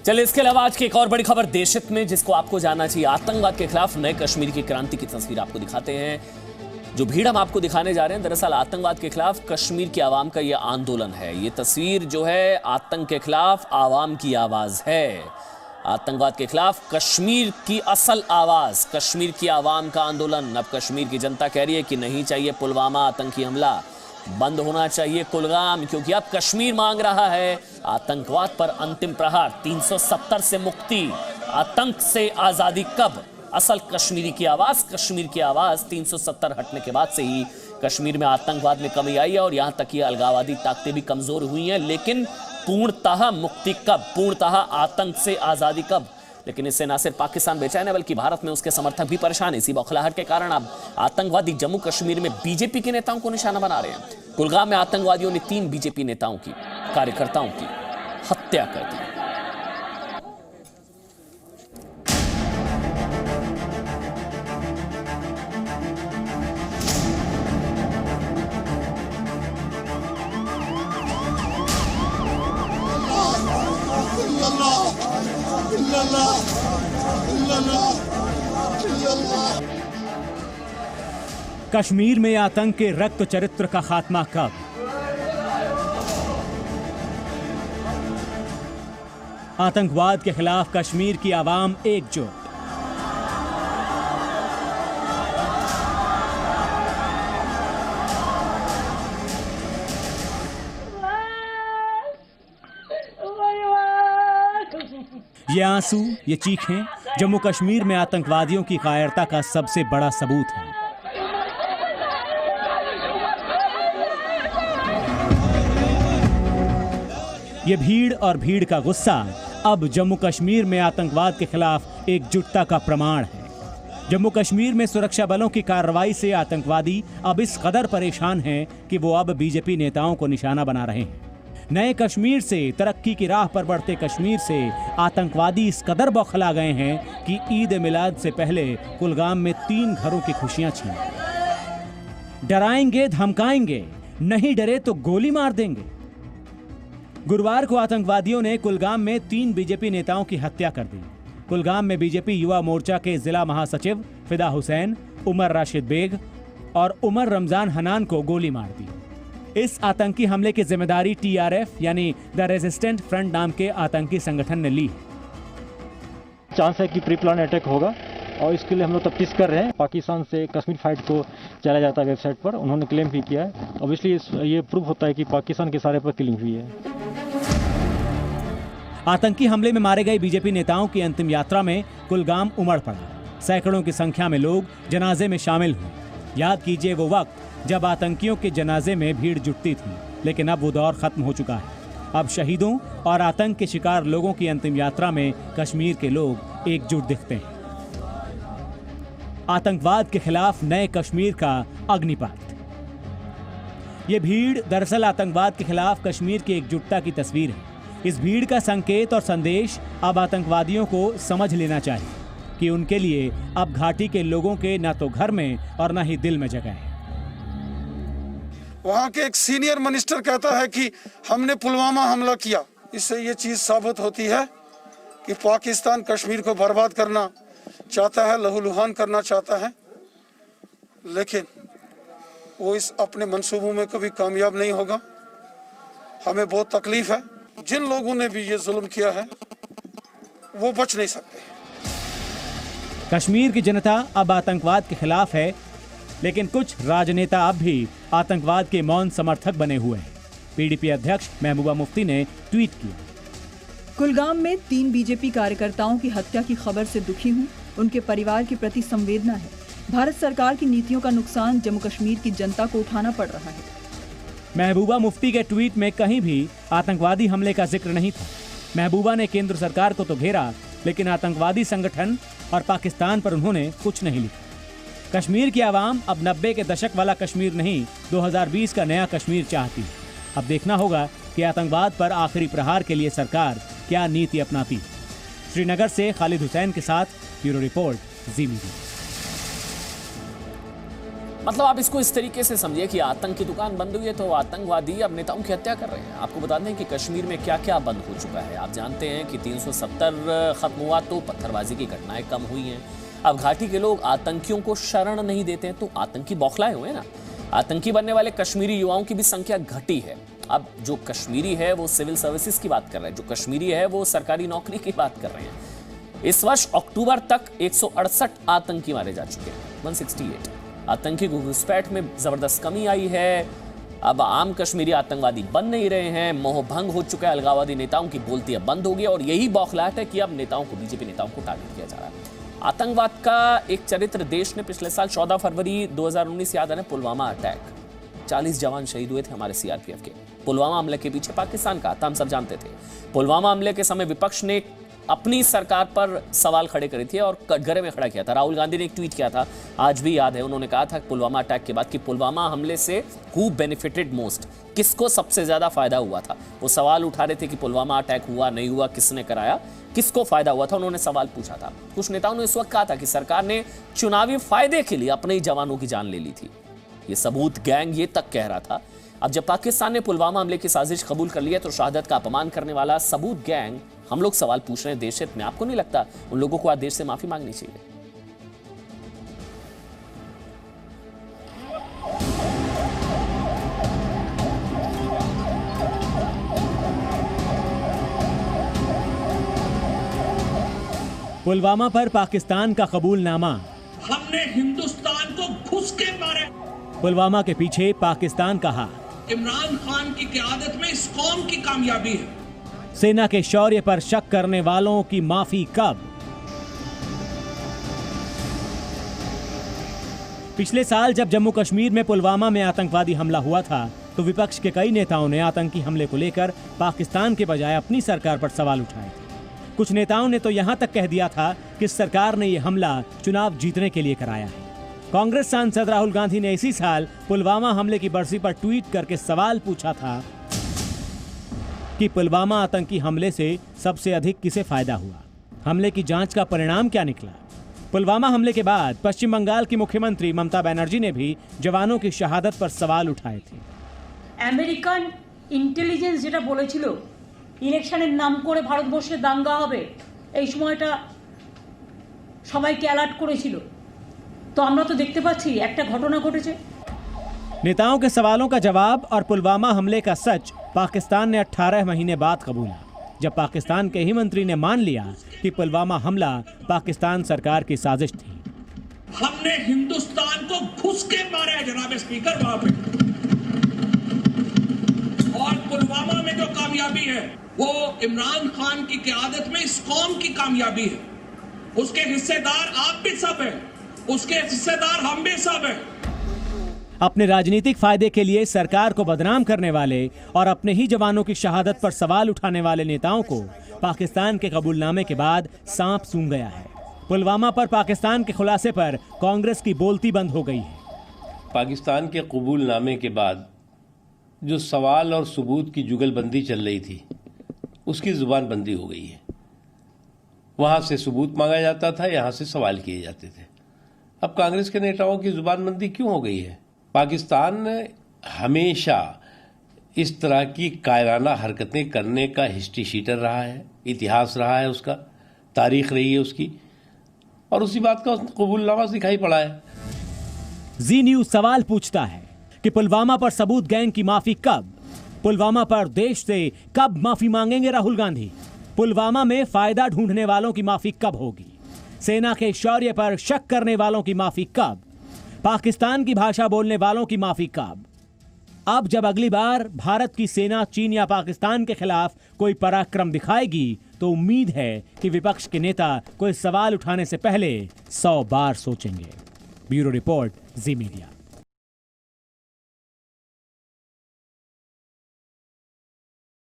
चलिए इसके अलावा आज की एक और बड़ी खबर देश हित में जिसको आपको जानना चाहिए। आतंकवाद के खिलाफ नए कश्मीर की क्रांति की तस्वीर आपको दिखाते हैं। जो भीड़ हम आपको दिखाने जा रहे हैं दरअसल आतंकवाद के खिलाफ कश्मीर की आवाम का यह आंदोलन है। ये तस्वीर जो है आतंक के खिलाफ आवाम की आवाज है। आतंकवाद के खिलाफ कश्मीर की असल आवाज, कश्मीर की आवाम का आंदोलन। अब कश्मीर की जनता कह रही है कि नहीं चाहिए पुलवामा आतंकी हमला, बंद होना चाहिए कुलगाम, क्योंकि अब कश्मीर मांग रहा है आतंकवाद पर अंतिम प्रहार, 370 से मुक्ति, आतंक से आजादी कब। असल कश्मीरी की आवाज, कश्मीर की आवाज 370 हटने के बाद से ही कश्मीर में आतंकवाद में कमी आई है और यहां तक कि अलगाववादी ताकतें भी कमजोर हुई हैं। लेकिन पूर्णतः मुक्ति कब, पूर्णतः आतंक से आजादी कब। लेकिन इससे न सिर्फ पाकिस्तान बेचैन है बल्कि भारत में उसके समर्थक भी परेशान है। इसी बौखलाहट के कारण अब आतंकवादी जम्मू कश्मीर में बीजेपी के नेताओं को निशाना बना रहे हैं। कुलगाम में आतंकवादियों ने 3 बीजेपी नेताओं की, कार्यकर्ताओं की हत्या कर दी। कश्मीर में आतंक के रक्त चरित्र का खात्मा कब। आतंकवाद के खिलाफ कश्मीर की आवाम एकजुट। ये आंसू, ये चीखें जम्मू कश्मीर में आतंकवादियों की कायरता का सबसे बड़ा सबूत है। ये भीड़ और भीड़ का गुस्सा अब जम्मू कश्मीर में आतंकवाद के खिलाफ एकजुटता का प्रमाण है। जम्मू कश्मीर में सुरक्षा बलों की कार्रवाई से आतंकवादी अब इस कदर परेशान हैं कि वो अब बीजेपी नेताओं को निशाना बना रहे हैं। नए कश्मीर से, तरक्की की राह पर बढ़ते कश्मीर से आतंकवादी इस कदर बौखला गए हैं कि ईद मिलाद से पहले कुलगाम में 3 घरों की खुशियां छीन। डराएंगे, धमकाएंगे, नहीं डरे तो गोली मार देंगे। गुरुवार को आतंकवादियों ने कुलगाम में 3 बीजेपी नेताओं की हत्या कर दी। कुलगाम में बीजेपी युवा मोर्चा के जिला महासचिव फिदा हुसैन, उमर राशिद बेग और उमर रमजान हनान को गोली मार दी। इस आतंकी हमले की जिम्मेदारी TRF यानी द रेजिस्टेंट फ्रंट नाम के आतंकी संगठन ने ली। चांस है कि प्री प्लान अटैक होगा और इसके लिए हम लोग तफ्तीश कर रहे हैं। पाकिस्तान से कश्मीर फाइट को चला जाता है वेबसाइट पर, उन्होंने क्लेम भी किया है। ऑब्वियसली ये प्रूव होता है कि पाकिस्तान के सारे पर किलिंग हुई है। आतंकी हमले में मारे गए बीजेपी नेताओं की अंतिम यात्रा में कुलगाम उमड़ पड़ा। सैकड़ों की संख्या में लोग जनाजे में शामिल हुए। याद कीजिए वो वक्त जब आतंकियों के जनाजे में भीड़ जुटती थी, लेकिन अब वो दौर खत्म हो चुका है। अब शहीदों और आतंक के शिकार लोगों की अंतिम यात्रा में कश्मीर के लोग एकजुट दिखते हैं। आतंकवाद के खिलाफ नए कश्मीर का अग्निपात। ये भीड़ दरअसल आतंकवाद के खिलाफ कश्मीर की एकजुटता की तस्वीर है। इस भीड़ का संकेत और संदेश अब आतंकवादियों को समझ लेना चाहिए कि उनके लिए अब घाटी के लोगों के न तो घर में और न ही दिल में जगह है। वहाँ के एक सीनियर मिनिस्टर कहता है कि हमने पुलवामा हमला किया। इससे ये चीज साबित होती है कि पाकिस्तान कश्मीर को बर्बाद करना चाहता है, लहूलुहान करना चाहता है, लेकिन वो इस अपने मंसूबों में कभी कामयाब नहीं होगा। हमें बहुत तकलीफ है। जिन लोगों ने भी ये जुल्म किया है वो बच नहीं सकते। कश्मीर की जनता अब आतंकवाद के खिलाफ है, लेकिन कुछ राजनेता अब भी आतंकवाद के मौन समर्थक बने हुए हैं। PDP अध्यक्ष महबूबा मुफ्ती ने ट्वीट किया, कुलगाम में 3 बीजेपी कार्यकर्ताओं की हत्या की खबर से दुखी हूँ। उनके परिवार के प्रति संवेदना है। भारत सरकार की नीतियों का नुकसान जम्मू कश्मीर की जनता को उठाना पड़ रहा है। महबूबा मुफ्ती के ट्वीट में कहीं भी आतंकवादी हमले का जिक्र नहीं था। महबूबा ने केंद्र सरकार को तो घेरा, लेकिन आतंकवादी संगठन और पाकिस्तान पर उन्होंने कुछ नहीं लिखा। कश्मीर की आवाम अब 90 के दशक वाला कश्मीर नहीं, 2020 का नया कश्मीर चाहती है। अब देखना होगा कि आतंकवाद पर आखिरी प्रहार के लिए सरकार क्या नीति अपनाती। श्रीनगर से खालिद हुसैन के साथ ब्यूरो रिपोर्ट, जी मीडिया। मतलब आप इसको इस तरीके से समझिए कि आतंक की दुकान बंद हुई है तो आतंकवादी अब नेताओं की हत्या कर रहे हैं। आपको बता दें कि कश्मीर में क्या क्या बंद हो चुका है। आप जानते हैं कि 370 खत्म हुआ तो पत्थरबाजी की घटनाएं कम हुई हैं। अब घाटी के लोग आतंकियों को शरण नहीं देते हैं तो आतंकी बौखलाए हुए हैं ना। आतंकी बनने वाले कश्मीरी युवाओं की भी संख्या घटी है। अब जो कश्मीरी है वो सिविल सर्विसेज की बात कर रहे हैं, जो कश्मीरी है वो सरकारी नौकरी की बात कर रहे हैं। इस वर्ष अक्टूबर तक 168 आतंकी मारे जा चुके हैं, 168। आतंकी घुसपैठ में जबरदस्त कमी आई है। अब आम कश्मीरी आतंकवादी बन नहीं रहे हैं, मोहभंग हो चुका है, अलगाववादी नेताओं की बोलती अब बंद हो गई और यही बौखलाहट है कि अब नेताओं को, बीजेपी नेताओं को टारगेट किया जा रहा है। आतंकवाद का एक चरित्र देश ने पिछले साल 14 फरवरी 2019 याद है, पुलवामा अटैक, 40 जवान शहीद हुए थे हमारे सीआरपीएफ के। पुलवामा हमले के पीछे पाकिस्तान का था, हम सब जानते थे। पुलवामा हमले के समय विपक्ष ने अपनी सरकार पर सवाल खड़े करे थे और कटघरे में खड़ा किया था। राहुल गांधी ने एक ट्वीट किया था, आज भी याद है, उन्होंने कहा था पुलवामा अटैक के बाद कि पुलवामा हमले से हु बेनिफिटेड मोस्ट, किसको सबसे ज्यादा फायदा हुआ था। वो सवाल उठा रहे थे कि पुलवामा अटैक हुआ नहीं हुआ, किसने कराया, किसको फायदा हुआ था, उन्होंने सवाल पूछा था। कुछ नेताओं ने इस वक्त कहा था कि सरकार ने चुनावी फायदे के लिए अपने ही जवानों की जान ले ली थी। ये सबूत गैंग ये तक कह रहा था। अब जब पाकिस्तान ने पुलवामा हमले की साजिश कबूल कर ली है तो शहादत का अपमान करने वाला सबूत गैंग, हम लोग सवाल पूछ रहे हैं देश हित में। आपको नहीं लगता उन लोगों को आज देश से माफी मांगनी चाहिए? पुलवामा पर पाकिस्तान का कबूलनामा। हमने हिंदुस्तान को घुस के मारे। पुलवामा के पीछे पाकिस्तान का हाथ। इमरान खान की क़यादत में इस कौम की कामयाबी है। सेना के शौर्य पर शक करने वालों की माफी कब? पिछले साल जब जम्मू कश्मीर में पुलवामा में आतंकवादी हमला हुआ था तो विपक्ष के कई नेताओं ने आतंकी हमले को लेकर पाकिस्तान के बजाय अपनी सरकार पर सवाल उठाए थे। कुछ नेताओं ने तो यहां तक कह दिया था कि सरकार ने यह हमला चुनाव जीतने के लिए कराया है। कांग्रेस सांसद राहुल गांधी ने इसी साल पुलवामा हमले की बरसी पर ट्वीट करके सवाल पूछा था कि पुलवामा आतंकी हमले से सबसे अधिक किसे फायदा हुआ। हमले की जांच का परिणाम क्या निकला? पुलवामा हमले के बाद पश्चिम बंगाल की मुख्यमंत्री ममता बनर्जी ने भी जवानों की शहादत पर सवाल उठाए थे। আমেরিকান ইন্টেলিজেন্স যেটা বলেছিল ইলেকশনের নাম করে ভারতবর্ষে দাঙ্গা হবে, এই সময়টা সবাইকে অ্যালার্ট করেছিল, তো আমরা তো দেখতে পাচ্ছি একটা ঘটনা ঘটেছে। नेताओं के सवालों का जवाब और पुलवामा हमले का सच पाकिस्तान ने 18 महीने बाद कबूला, जब पाकिस्तान के ही मंत्री ने मान लिया कि पुलवामा हमला पाकिस्तान सरकार की साजिश थी। हमने हिंदुस्तान को घुस के मारा है जनाब स्पीकर वहां पे। और पुलवामा में जो कामयाबी है वो इमरान खान की क़यादत में इस कौम की कामयाबी है। उसके हिस्सेदार आप भी सब हैं, उसके हिस्सेदार हम भी सब हैं। अपने राजनीतिक फायदे के लिए सरकार को बदनाम करने वाले और अपने ही जवानों की शहादत पर सवाल उठाने वाले नेताओं को पाकिस्तान के कबूलनामे के बाद सांप सूंघ गया है। पुलवामा पर पाकिस्तान के खुलासे पर कांग्रेस की बोलती बंद हो गई है। पाकिस्तान के कबूलनामे के बाद जो सवाल और सबूत की जुगलबंदी चल रही थी उसकी जुबान बंदी हो गई है। वहां से सबूत मांगा जाता था, यहां से सवाल किए जाते थे। अब कांग्रेस के नेताओं की जुबानबंदी क्यों हो गई है? पाकिस्तान हमेशा इस तरह की कायराना हरकतें करने का हिस्ट्री शीटर रहा है, इतिहास रहा है, उसका तारीख रही है उसकी, और उसी बात का कबूलनामा दिखाई पड़ा है। जी न्यूज सवाल पूछता है कि पुलवामा पर सबूत गैंग की माफी कब? पुलवामा पर देश से कब माफी मांगेंगे राहुल गांधी? पुलवामा में फायदा ढूंढने वालों की माफी कब होगी? सेना के शौर्य पर शक करने वालों की माफी कब? पाकिस्तान की भाषा बोलने वालों की माफी कब? अब जब अगली बार भारत की सेना चीन या पाकिस्तान के खिलाफ कोई पराक्रम दिखाएगी तो उम्मीद है कि विपक्ष के नेता कोई सवाल उठाने से पहले 100 बार सोचेंगे। ब्यूरो रिपोर्ट, जी मीडिया।